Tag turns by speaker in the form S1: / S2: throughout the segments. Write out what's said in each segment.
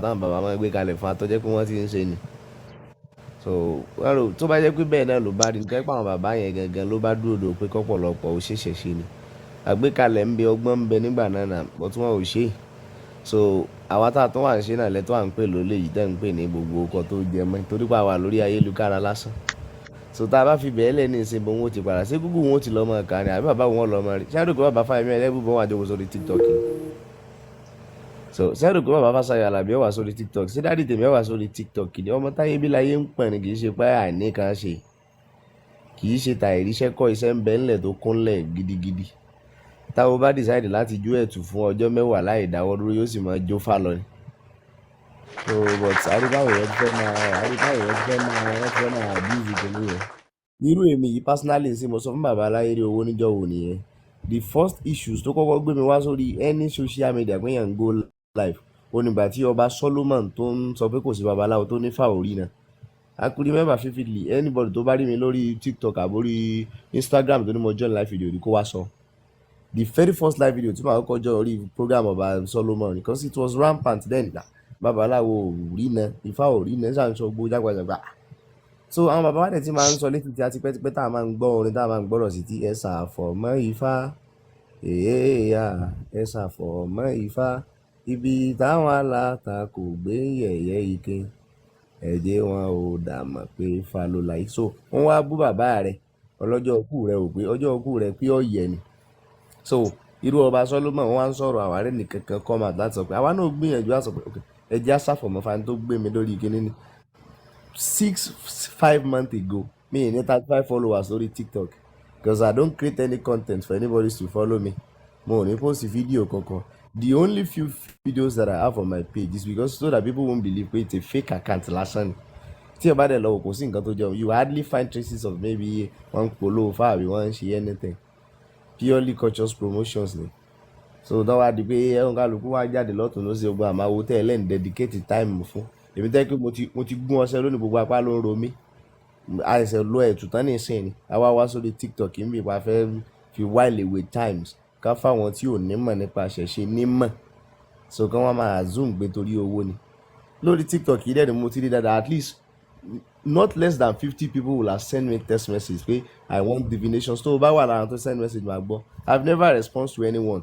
S1: táwọn bàbá máa ń gbé kalẹ̀ fún atọ́jẹ́ pé wọ́n ti ń ṣe ni. So wọ́n rò tó bá jẹ́ pé bẹ́ẹ̀ náà ló bá rí nítorí pé àwọn bàbá yẹn gangan ló bá dúró dò pé kọ́pọ̀lọpọ̀ ó ṣẹ̀ṣẹ̀ ṣe ni. Àgbékalẹ̀ ń bẹ ọgbọ́n ń bẹ nígbà náà nà bọ́ tí wọ́n ò ṣe. So àwa tá a tún wà ń ṣe náà lẹ́tọ́ à ń pè lólè yìí tẹ́ ń pè ní gbogbo ọkọ̀ tó jẹ mọ́ torí pé àwa lórí ayélujára lásán. So tá a bá fi bẹ́ẹ̀ lẹ̀ ní ìsìn bó wọn ó ti padà sí Google wọn ó ti lọ́mọ kan ni àbí bàbá wọn lọ́mọ rí ṣáà dùkú bàbá Fáyẹmí Ẹlẹ́bùúbọn wà jókòó sórí TikTok yìí. So ṣáà dùkú bàbá Fáṣayọ̀ Àlàbí wà sórí TikTok ṣé dáàdì tèmi wà sórí TikTok ni ọmọ táyé bí láyé ń pẹ̀ ni kì í ṣe pé àìní kan ṣe kì í ṣe tàìríṣẹ́ kọ́ iṣẹ́ ń bẹ ńlẹ̀ tó kúnlẹ̀ gidigidi táwọn bá decide láti jó ẹ̀tù fún ọjọ́ mẹ́wàá láì dáwọ́ dúró yóò sì máa jó fà lọ ni. So but àríbáwò yẹn fẹ́ máa abuse kìíní yẹn. Irú èmi yìí personally sí mo sọ fún bàbá aláyéré owó níjọ́ wo nìyẹn the first issues tó kọ́kọ́ gbé mi wá sórí any social media pé yàn ń go live onígbà tí ọba Solomon tó ń sọ pé kò sí babaláwo tó ní fàórí náà I could remember vividly anybody tó bá rí mi lórí TikTok àbórí Instagram tó ní mo join live video rí kó wá sọ the very first live video tí màá kọ́kọ́ jọ orí program ọba Solomon because it was rampant then babaláwo ò rí náà ifá ò rí náà ṣàǹṣọ gbó jágbàjàgbà so àwọn bàbá wa dẹ̀ ti máa ń sọ létí tí a ti pẹ́tipẹ́ tá a máa ń gbọ́ orin tá a máa ń gbọ́rọ̀ sí ti ẹ ṣàfọ̀mọ́ ifá èèyà ẹ ṣàfọ̀mọ́ ifá ibi táwọn alátakò gbé yẹ̀yẹ́ ike ẹ̀jẹ̀ wọn ò dàmọ̀ pé ifá ló láyé so wọ́n wá bú bàbá rẹ̀ ọlọ́jọ́ òkú rẹ̀ ò pé ọjọ́ òkú rẹ̀ pé ọ̀yẹ̀ ni so irú ọba Solomon wọn wá ń sọ̀rọ̀ àwárẹ̀ nìkankan come out láti sọ pé àwa náà gbìyànjú àsọ pé ẹ̀jẹ̀ àṣàfọ̀mọ́ fani tó gbé mi lórí kíní ni 5 months ago me ní 35 followers lórí TikTok because I don't create any content for anybody to follow me mo ò ní post fídíò kankan the only few videos that I have on my page is because so that people won't believe pé it's a fake account lásán ni tí ẹ bá dẹ̀ lọ kò sí nǹkan tó jẹun you hardly find traces of maybe wọ́n ń polówó fáàbí wọ́n ń ṣe anything purely conscious promotions ni so dáwọ́ adi pé ẹ̀rọ kálukú wá jáde lọ́tún ló ṣe gbogbo àmàwò tẹ́ ẹ lẹ́nu dedicate time fún èmi tẹ́ pé mo ti gún ọṣẹ lónìí gbogbo apá ló ń ro mí àìsàn lọ ẹ̀tù tán ní ìsìn ni àwa wá sórí TikTok ń bì pa fẹ́ fi while away times ká fáwọn tí ò nímọ̀ nípa ṣẹ̀ṣe nímọ̀ so kán wọ́n máa zoom gbé torí owó ni lórí TikTok yìí dẹ́ni mo ti rí dáadáa at least not less than 50 people will have sent me text message pé I want divinations tó o bá wà lára tó send message máa gbọ́ I've never respond to anyone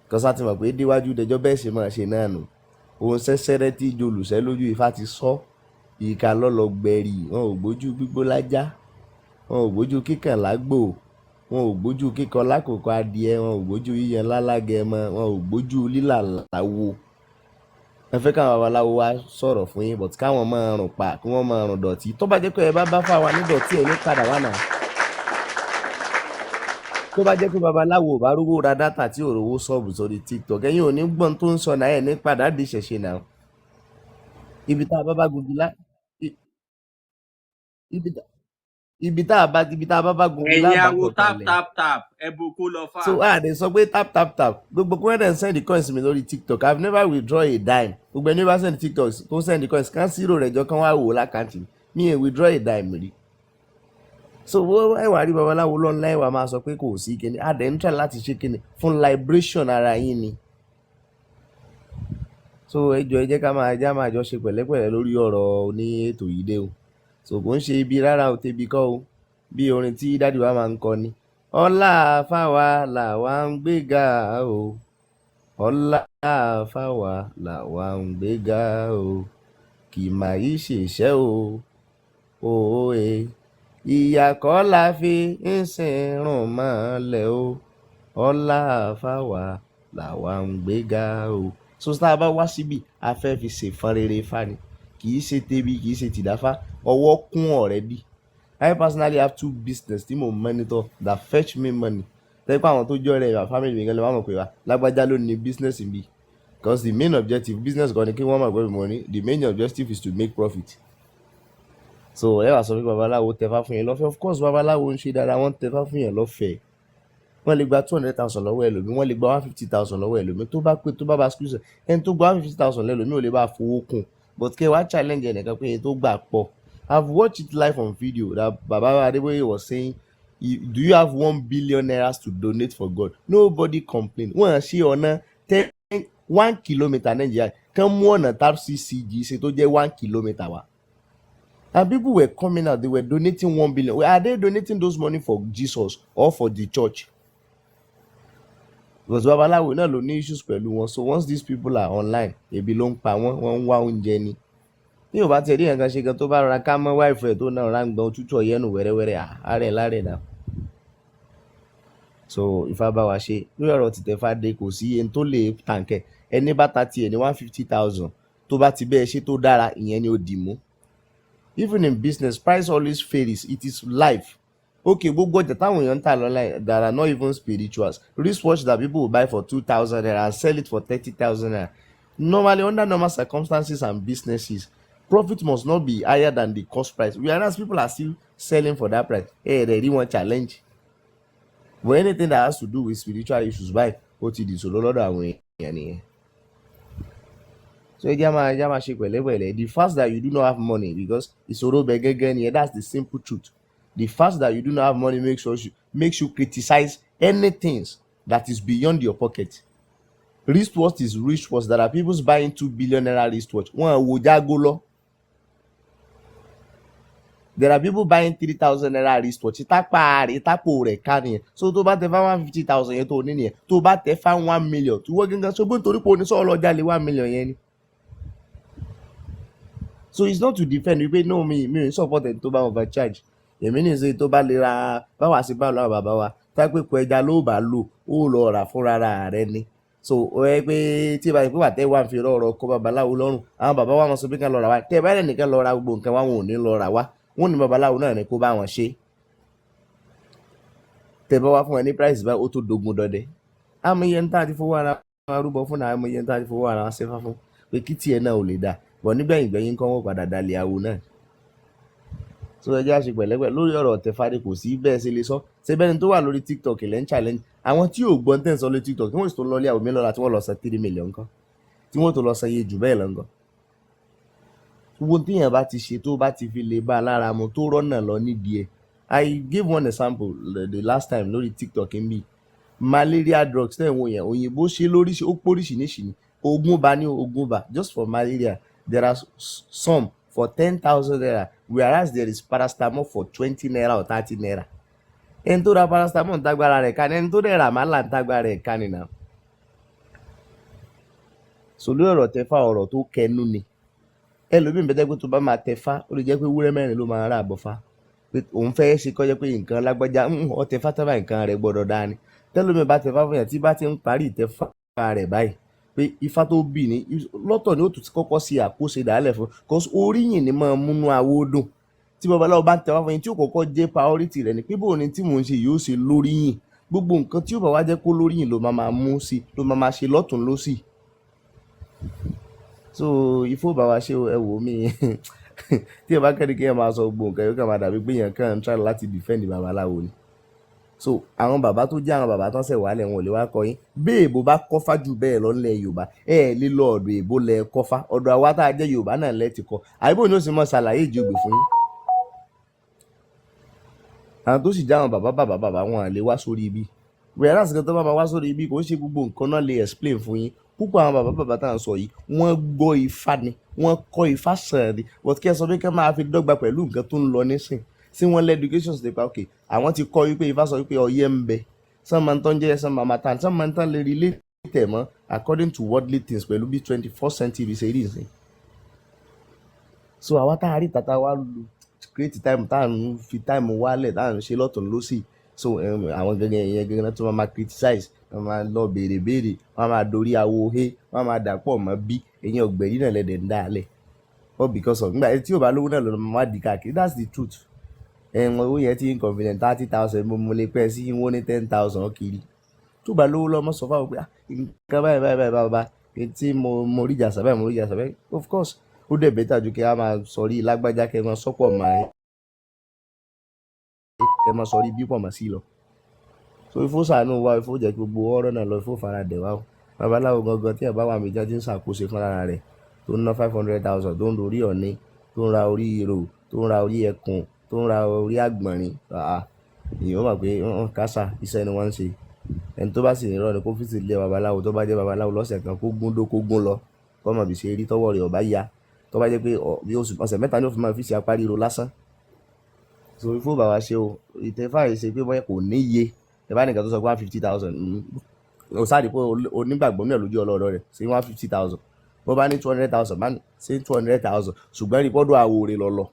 S1: because a ti mọ̀ pé déwájú dẹjọ́ bẹ́ẹ̀ ṣe máa ṣe náà nù òun ṣẹ́ṣẹ́rẹ́ tí jolùṣẹ́ lójú Ifá ti sọ ìka lọ́lọ́ gbẹ̀rì wọn ò gbójú gbígbó lájá wọn ò gbójú kíkàn lágbò wọn ò gbójú kíkọ lákòókò adìẹ wọn ò gbójú yíyan lálágẹmọ wọn ò gbójú lílà láwo ẹ fẹ́ káwọn babaláwo wá sọ̀rọ̀ fún yín but káwọn máa rùn pa kí wọ́n máa rùn dọ̀tí tó bá jẹ́ pé ẹ bá fáwa ní dọ̀tí ẹ̀ ní padà wà náà tó bá jẹ́ pé babaláwo bá rówó ra dátà tí ò rówó sọ́ọ̀bù sórí TikTok ẹ̀yin ò ní gbọ́n tó ń sọ náà ẹ̀ ní padà di ṣẹ̀ṣẹ̀ náà ibi tá a bá gungi lá ibi tá a bá gungi
S2: ẹ̀yin
S1: lábàá
S2: awo
S1: pọ̀
S2: tap
S1: kalẹ̀
S2: tap tap ẹ̀bùn kó lọ fà.
S1: so àdè sọ pé tap gbogbo kí wọ́n dẹ̀ send the coins mi lórí TikTok I've never withdraw a dime gbogbo ẹni bá send TikTok tó send the coins kan zero rẹ̀ jọ kán wá wò lákàntì mi ò withdraw a dime rí so wọ́n ẹ̀wà rí babaláwo lọ́nà ẹ̀wà máa sọ pé kò sí kíni àdè ń try láti ṣe kíni fún liberation ara yín ni so ẹ jọ̀ọ́ ẹ jẹ́ ká máa jọ ṣe pẹ̀lẹ́pẹ̀lẹ́ lórí ọ̀rọ̀ ní ètò yìí dé o so kò ń ṣe ibi rárá o tẹbi kọ́ o bí orin tí dádì wa máa ń kọ ni ọlá fáwa làwa ń gbéga o ọlá fáwa làwa ń gbéga o kì máa yí ṣèṣẹ́ o òye ìyà kọ́ la fi ń sìnrùn mọ́lẹ̀ o ọlá fáwa làwa ń gbéga o so tá a bá wá síbi a fẹ́ fi ṣèfọ́n rere fani kì í ṣe tẹbi kì í ṣe tìdáfá ọwọ́ kún already I personally have 2 business tí mo monitor that fetch me money tẹ́pẹ́ àwọn tó jọ rẹ̀ family mi gan lè wá mọ̀ pé wá lágbájá ló ní business mi because the main objective business kan ni kí wọ́n mọ̀ pé money the main objective is to make profit so ẹ wá sọ pé babaláwo tẹfá fún yẹn lọ́fẹ̀ẹ́ of course babaláwo ń ṣe dáadáa wọ́n tẹfá fún yẹn lọ́fẹ̀ẹ́ wọ́n lè gba 200,000 lọ́wọ́ ẹlòmíì wọ́n lè gba 150,000 lọ́wọ́ ẹlòmíì tó bá pé tó bá bá school ẹni tó gba 150,000 lẹ́lòmíì ò lè bá fowó kún but kí ẹ wá challenge ẹnìkan pé ẹni tó gbà pọ̀ I've watched it live on video that Baba Adeboye was saying do you have 1 billion naira to donate for God nobody complain wọ́n ṣe ọ̀nà 1 kilometre Nàìjíríà kán mú ọ̀nà tap ccg ṣe tó jẹ́ 1 kilometre wá. And people were coming out, they were donating 1 billion. Are they donating those money for Jesus or for the church? Because Babalawo náà ló ní issues pẹ̀lú wọn. So once these people are online, ebi ló ń pa wọ́n ń wá oúnjẹ ni. Tí yóò bá tiẹ̀ rí nǹkan ṣe gan tó bá rọra ká mọ́ wáìfù ẹ̀ tó náà ra ń gbọ́n òtútù ọ̀yẹ́nu wẹ́rẹ́wẹ́rẹ́ àárẹ̀ lárẹ̀ náà. So Ifá bá wa ṣe lórí ọ̀rọ̀ tìtẹ̀fá dé kò sí ẹni tó lè tànkẹ́ ẹni bá ta tiẹ̀ ní 150,000 tó bá ti bẹ́ẹ̀ ṣe tó dára ìyẹn ni ó dì mú. Even in business, price always varies. It is life. Okay, gbogbo ọjà táwọn èèyàn ń tà lọ́la that are not even spirituals. Wristwatch that people will buy for 2,000 naira and sell it for 30,000 naira. Normally, under normal circumstances and businesses, profit must not be higher than the cost price. Whereas people are still selling for that price. Hey, they really want challenge. But anything that has to do with spiritual issues, buy OTD. So, lọ́dọ̀ àwọn èèyàn nìyẹn. So jama ṣe pẹ̀lẹ́pẹ̀lẹ́. The fact that you do not have money because ìṣòro bẹ gẹ́gẹ́ ni, that's the simple truth. The fact that you do not have money makes you criticize anything that is beyond your pocket. Wristwatch is wristwatch. There are people buying 2 billion naira wristwatch. Wọ́n wo jágó lọ. There are people buying 3,000 naira wristwatch. Ìtàpò rẹ̀ ká nìyẹn. So tó bá tẹ fá 150,000 yẹn tó ní nìyẹn. Tó bá tẹ fá 1 million. Tó wọ́n gẹ́gẹ́ sọ pé nítorí pé oníṣọ́ ọlọ́jà lè 1 million yẹn ni. So it's not to defend wípé no mi ò support ẹni tó bá overcharge. Èmi ní ìṣe tó bá lè ra báwa sí báwo láwọn bàbá wa tá pé kọ ẹja ló bá lò ó lọ rà fúnra rẹ ni. So ó yẹ pé tí ìbá yìí pé wà tẹ́ wà ń fi rọ̀rọ̀ kọ́ babaláwo lọ́rùn àwọn bàbá wa wọn sọ pé ká lọ rà wá tẹ́ ẹ bá rẹ̀ nìkan lọ ra gbogbo nǹkan wa wọn ò ní lọ rà wá wọn ní babaláwo náà ni kó bá wọn ṣe. Tẹ́ bá wá fún ẹ ní price báyìí ó tó dogun dọdẹ. Àmọ́ iye ń tà ti fowó ara wọn rúbọ fún náà àmọ́ iye ń tà ti fowó ara wọn ṣẹ́fà fún pé kí tiẹ̀ náà ò lè dà bọ̀ nígbẹ̀yìn kọ́ wọ́n padà dalẹ̀ àwo náà. So ẹ jẹ́ àṣẹ pẹ̀lẹ́pẹ̀ lórí ọ̀rọ̀ tẹ̀fádé kò sí bẹ́ẹ̀ ṣe lè sọ ṣé bẹ́ẹ̀ ni tó wà lórí TikTok ilẹ̀ ń challenge àwọn tí ò gbọ́n tẹ̀ ń sọ lórí TikTok tí wọ́n sì tó lọ́ọ́lé àwọn mélòó la tí wọ́n lọ san 3 million kan tí wọ́n tó lọ san iye jù bẹ́ẹ̀ lọ nǹkan. Gbogbo tíyẹn bá ti ṣe tó bá ti fi lè bá a lára mu tó rọ́nà lọ nídìí ẹ̀. I gave one example the last time lórí TikTok ń bì malaria drugs tẹ̀ ń wò yẹn òyìnbó ṣe lóríṣi ó póríṣi níṣì ni oògùn bá ní oògùn bá just for malaria there are some for 10,000 naira whereas there is paracetamol for 20 naira or 30 naira. Ẹni tó ra paracetamol ń tágbára rẹ̀ ká ní ẹni tó dẹ̀ rà màálà ń tágbára rẹ̀ ká nìyà. So lórí ọ̀rọ̀ tẹ̀fá ọ̀rọ̀ tó kẹnu ni ẹlòmíì bẹ́tẹ́ pé tó bá máa tẹ̀fá ó lè jẹ́ pé wúrẹ́ mẹ́rin ló máa rà àbọ̀fá pé òun fẹ́ ṣe kọ́ jẹ́ pé nǹkan lágbájá ọ tẹ̀fá tábà nǹkan rẹ̀ gbọ́dọ̀ dáa ni tẹ́lómi bá tẹ̀fá fún yàn tí bá ti ń parí ìtẹ̀fá rẹ̀ báyìí pé ifá tó bì ní lọ́tọ̀ ni ó tún ti kọ́kọ́ ṣe àkóso ìdálẹ̀ fún cause oríyìn ni máa múnú awó dùn tí babaláwo bá ń tẹ̀wá fún yín tí ó kọ́kọ́ jẹ́ priority rẹ̀ ni pé bóun ni tí mò ń ṣe yóò ṣe lóríyìn gbogbo nǹkan tí ó bá wá jẹ́ kó lóríyìn ló máa mú sí ló máa ṣe lọ́tún lósì. So ifó bá wa ṣe ẹ wò mí tí ẹ bá kẹ́ni kí ẹ máa sọ gbogbo nǹkan yóò kàn máa dàbí pé èèyàn kàn ń try láti defend babaláwo ni. So àwọn bàbá tó jẹ́ àwọn bàbá tán ṣẹ̀ wálẹ̀ wọn ò lè wá kọ́ yín bí èèbó bá kọ́fá jù bẹ́ẹ̀ lọ nílẹ̀ Yorùbá lè lọ ọ̀dọ̀ èèbó lẹ kọ́fá ọ̀dọ̀ àwa tá a jẹ́ Yorùbá náà lẹ́ ti kọ́ àyíbò ni ó sì mọ̀ ṣàlàyé ìjọgbè fún yín. Àwọn tó sì jẹ́ àwọn bàbá wọn à lè wá sórí ibi whereas kan tó bá máa wá sórí ibi kò ṣe gbogbo nǹkan náà lè explain fún yín púpọ̀ àwọn bàbá tá à ń sọ yìí wọ́n gbọ́ Ifá ni wọ́n kọ́ Ifá sàn ni but kí ẹ sọ pé kí ẹ máa fi dọ́gba pẹ̀lú nǹkan tó ń lọ nísìn sí wọn lé education ṣe pa okay àwọn ti kọ́ wípé Ifá sọ wípé ọyẹ́ ń bẹ sàn máa ń tán jẹ́ sàn máa tán sàn máa ń tán lè relate tẹ̀ mọ́ according to worldly things pẹ̀lú bí 21st century ṣe rí ìsìn. So àwa tá a rí tata wa lu create time tá à ń fi time wálẹ̀ tá à ń ṣe lọ́tún lọ́sì so àwọn gẹ́gẹ́ náà tó máa criticize wọ́n máa lọ béèrè wọ́n máa dorí awo he wọ́n máa dàpọ̀ mọ́ bí èyàn ọ̀gbẹ̀rí náà lẹ́dẹ̀ ń dá alẹ̀ all because of nígbà tí ò bá lówó náà lọ́nà máa di káàkiri that's the truth. Owó yẹn ti inconvenient 30,000 mo lè pẹ́ sí wọ́n ní 10,000 kiri tó bá lówó lọ́mọ sọ fáwọn pé nǹkan báyìí bàbá tí mo rí jàsà báyìí of course ó dẹ̀ bẹ́tà ju kí a máa sọrí lágbájá kẹ́ máa sọ́pọ̀ máa kẹ́ máa sọrí bí pọ̀ mọ́ sí lọ. So ifó ṣàánú wa ifó jẹ́ kí gbogbo ọ̀rọ̀ náà lọ ifó fara dẹ̀ wá o babaláwo gangan tí ẹ̀ bá wà mí jáde ń ṣàkóso fúnra rẹ̀ tó ń ná 500,000 tó ń dorí ọ̀ní tó ń ra orí ìrò tó ń ra orí ẹkùn tó ń ra orí àgbọ̀nrín èèyàn mọ̀ pé kásá iṣẹ́ ni wọ́n ń ṣe ẹni tó bá sì ní irọ́ ni kó fìsì lé babaláwo tó bá jẹ́ babaláwo lọ́sẹ̀ kan kó gún dó kó gún lọ kọ́mọ bí ṣe rí tọ́wọ́ rẹ̀ ọ̀bá ya tó bá jẹ́ pé bí ọ̀sẹ̀ mẹ́ta ní ó fi máa fi ṣe apá ríro lásán. So ifo bá wa ṣe o ìtẹ́fà yìí ṣe pé bóyá kò níye ẹ bá nìkan tó sọ pé 150,000 o sáré pé onígbàgbọ́ náà lójú ọlọ́dọ̀ rẹ̀ ṣe 150,000 bó bá ní 200,000 bá ní ṣe 200,000 ṣùgbọ́n rí pọ́dọ̀ àwòrè lọ́lọ́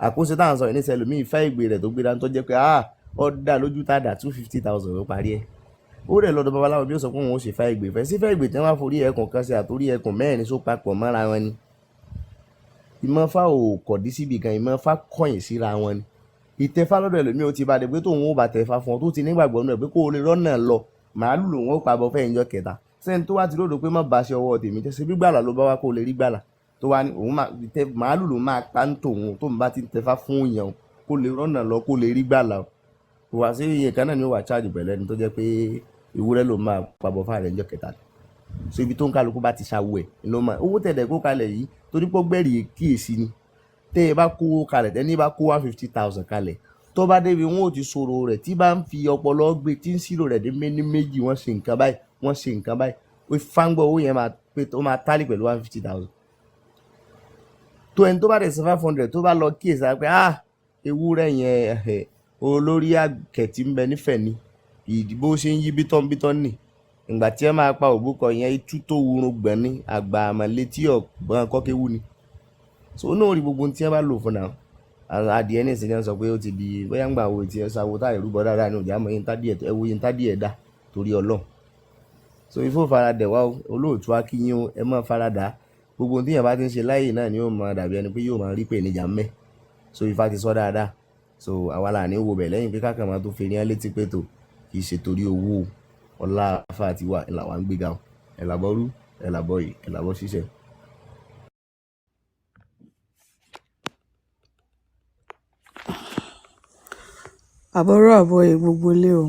S1: àkóso táwọn sọ ìníṣẹ́ lómi ìfẹ́ ìgbé rẹ̀ tó gbé dání tó jẹ́ pé ó dá lójú tàdá 250,000 ló parí ẹ̀ ó rẹ̀ lọ́dọ̀ babaláwo bí ó sọ pé òun ó ṣe fẹ́ ìgbé fẹ́ sí fẹ́ ìgbé tí wọ́n á forí ẹkùn kan sí àtórí ẹkùn mẹ́rin só papọ̀ mọ́ra wọn ni ìmọ̀fá ò kọ̀dí síbi kan ìmọ̀fá kọ̀yìn síra wọn ni ìtẹ́fá lọ́dọ̀ ẹlòmí ó ti bá dé pé tóun ó bá tẹ̀fá fún ọ tó ti nígbàgbọ́ nù ẹ̀ pé kó o lè rọ́nà lọ màálù lòun ó pabọ́ fẹ́ ìjọ kẹta sẹ́ni tó wá ti lódò pé má bá ṣe ọwọ́ tèmi tẹ́sí bí gbàlà ló bá wá kó o lè rí gbàlà tó wá ní òun màálù lòun máa pa ń tòun tó ń bá ti tẹ̀fá fún èèyàn kó lè rọ́nà lọ kó lè rí gbàlà o wá sí iye kan náà ni ó wà cháàjì pẹ̀lẹ́ ni tó jẹ́ pé ìwúrẹ́ ló máa pabọ́ fáàrẹ̀ ìjọ kẹta so ibi tó ń kálukú bá ti ṣàwọ̀ ẹ̀ ló máa owó tẹ̀lẹ̀ kó kalẹ̀ yìí torí pé gbẹ̀rì kíyèsí ni tẹ́ ẹ bá kó kalẹ̀ tẹ́ bá kó 150,000 kalẹ̀ tó bá débi wọn ò ti sọ̀rọ̀ rẹ̀ tí bá ń fi ọpọlọ gbé tí ń sírò rẹ̀ dé méní méjì wọ́n ṣe nǹkan báyìí wọ́n ṣe nǹkan báyìí ó fáńgbọ́ owó yẹn máa pé ó máa tálì pẹ̀lú 150,000 tó ẹni tó bá dẹ̀ sí 500 tó bá lọ kíyèsí pé ewúrẹ́ yẹn olórí àkẹ́tì ń bẹ nífẹ̀ẹ́ ni ìdìbò ṣe ń yí bítọ́n nì ìgbà tí ẹ máa pa òbúkọ yẹn itú tó wurun gbọ̀n ní àgbà àmàlẹ́ tí ọ̀gbọ́n kọ́kéwú ni so náà rí gbogbo tí ẹ bá lò fún náà adìẹ ní ìsìnkú sọ pé ó ti di bóyá ń gbà wo ti ẹ sáwó táyà rúbọ dáadáa ní òjá mọ yín tádìẹ dá torí Ọlọ́run so ifo faradẹ wá olóòtú akínyìn o ẹ mọ faradà gbogbo tí yẹn bá ti ń ṣe láàyè náà ni yóò máa dàbí ẹni pé yóò máa rí pé níjà mẹ so ifá ti sọ dáadáa so àwa là ní wo bẹ̀ lẹ́yìn pé kákan máa tó fi ní létí pé tó kì í ṣe torí owó ọlá afá àti wà làwọn ń gbéga ẹ̀ làbọ̀ rú ẹ̀ làbọ̀ yìí ẹ̀ làbọ̀ ṣiṣẹ́.
S3: àbọ̀rọ̀ àbọ̀yè gbogbo lé o.